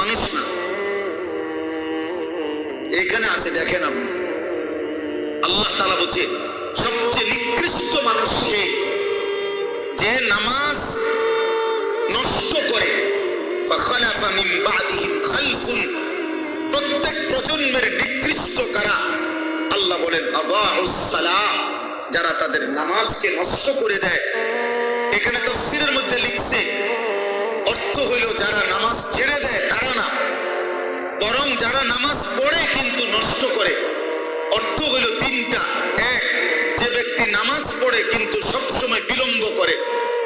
মানুষ না। এখানে আছে, দেখেন আপনি, আল্লাহ তাআলা বলছে সবচেয়ে নিকৃষ্ট মানুষ সে যে নামাজ নষ্ট করে। ফাখালাফা মিন বাদিহিম খালফুন, প্রত্যেক প্রজন্মের নিকৃষ্ট কারা? আল্লাহ বলেন আদাউস সালাহ, যারা তাদের নামাজকে নষ্ট করে দেয়। এখানে তাফসীরের মধ্যে লিখছে অর্থ হইল যারা নামাজ ছেড়ে দেয় তারা না, বরং যারা নামাজ পড়ে কিন্তু নষ্ট করে। অর্থ হইল তিনটা: এক, যে ব্যক্তি নামাজ পড়ে কিন্তু সবসময় বিলম্ব করে,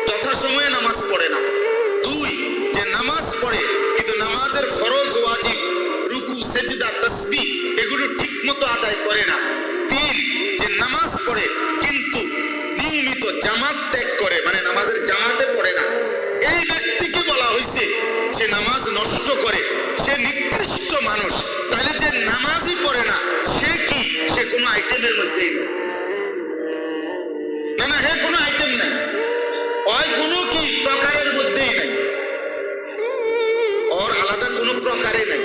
যথাসময়ে নামাজ পড়ে না। দুই, যে নামাজ পড়ে কিন্তু নামাজের ফরজ ওয়াজিব রুকু সেজদা তাসবিহ এগুলো ঠিক মতো আদায় করে না। তিন, যে নামাজ পড়ে কিন্তু নিয়মিত জামাত ত্যাগ করে, মানে নামাজের জামাতে পড়ে না। এই ব্যক্তিকে বলা হয়েছে সে নামাজ নষ্ট করে, সে নিকৃষ্ট মানুষ। তাহলে যে নামাজই পড়ে না সে কি? সে কোনো আইটেমের মধ্যেই না, না হে কোনো আইটেম নাই, ওই কোনো কি প্রকারের মধ্যেই নাই, ওর আলাদা কোনো প্রকারে নাই।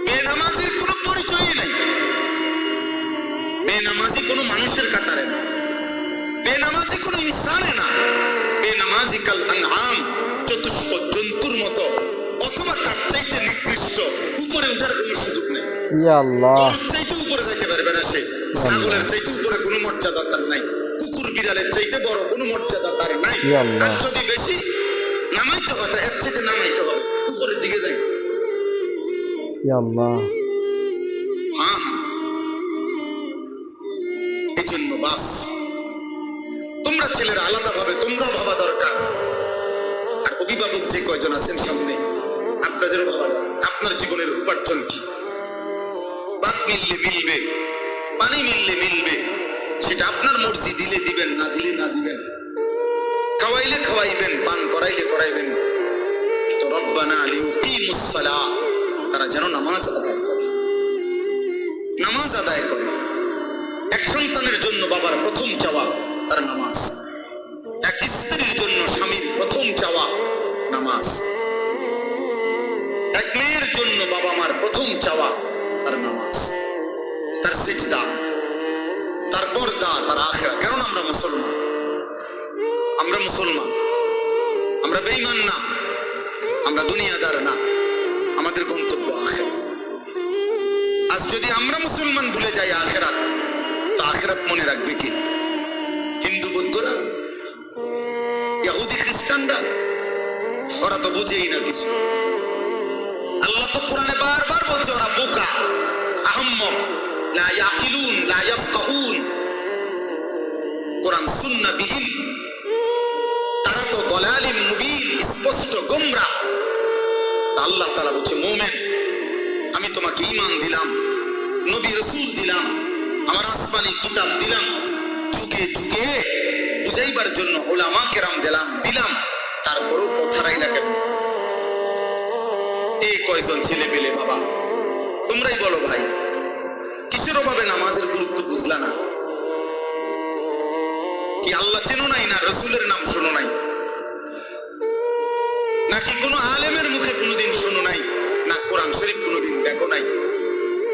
বেনামাজির কোনো পরিচয়ই নাই, বেনামাজি কোনো মানুষের কাতারে না, বেনামাজি কোনো ইনসানে না। বেনামাজি কাল আনআম, চতুষ্প জন্তুর মতো, অথবা তার চাইতে নিকৃষ্ট। উপরে উঠার কোনো সুযোগ নেই। ইয়া আল্লাহ, তার চাইতে উপরে যাইতে পারবে না সে। ছাগলের চাইতে উপরে কোনো মর্যাদা তার নাই, কুকুর বিড়ালের চাইতে বড় কোনো মর্যাদা তার নাই। আর যদি বেশি নামাইতে হয় এর চাইতে নামাইতে হবে, উপরের দিকে যাই। ইয়া আল্লাহ, হ্যাঁ হ্যাঁ, এই জন্য বাস তোমরা ছেলেরা আলাদা ভাবে তোমরাও ভাবা দরকার। আর অভিভাবক যে কয়জন আছেন সামনে, আপনাদেরও ভাবা আপনার জীবনের উপার্জন কি। ভাত মিললে মিলবে, পানি মিললে মিলবে, সেটা আপনার মর্জি, দিলে দিবেন, না দিলে না দিবেন, খাওয়াইলে খাওয়াইবেন, পান করাইলে করাইবেন। তো রব্বানা লিউকিমুস সালাহ, তারা যেন নামাজ আদায় করে, নামাজ আদায় করে। এক সন্তানের জন্য বাবার প্রথম চাওয়া তার নামাজ, এক স্ত্রীর জন্য স্বামীর প্রথম চাওয়া নামাজ, এক মেয়ের জন্য বাবা মার প্রথম চাওয়া তার নামাজ, তার সিজদা, তার পর্দা, তার আখিরাত। কারণ আমরা মুসলমান, আমরা মুসলমান, আমরা বেঈমান না, আমরা দুনিয়াদার না, আমাদের গন্তব্য আখিরাত। আজ যদি আমরা মুসলমান ভুলে যাই আখিরাত, তো আখিরাত মনে রাখবে কি? হিন্দু বৌদ্ধরা, ইহুদি খ্রিস্টানরা, ওরা তো বুঝেই না কিছু। আল্লাহ তো কোরআনে বারবার বলছে ওরা বোকা, আহম্মক, লা ইয়াকিলুন, লা ইয়াফকাহুন। কোরআন সুন্নাহ বিহীন, তারা তো দলালিম মুবিন, স্পষ্ট গোমরাহ। আল্লাহ তাআলা বলছে মুমিন, আমি তোমাকে ঈমান দিলাম, নবী রাসূল দিলাম, আমার আসমানি কিতাব দিলাম, যুগে যুগে বুঝাইবার জন্য উলামা কেরাম দিলাম, তারপরও কথারাই না কেন? এই কয়জন ছেলে পেলে বাবা, তোমরাই বলো ভাই, কিসের অভাবে নামাজের গুরুত্ব বুঝলা না? কি আল্লাহ চেনো নাই, না রসুলের নাম শোনো নাই, নাকি কোনো আলেমের মুখে কোনোদিন শোনো নাই, না কোরআন শরীফ কোনোদিন দেখো নাই,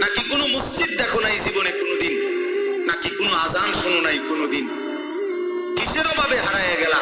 নাকি কোনো মসজিদ দেখো নাই জীবনে কোনোদিন, নাকি কোনো আজান শোনো নাই কোনোদিন? কিসের অভাবে হারায় গেলা?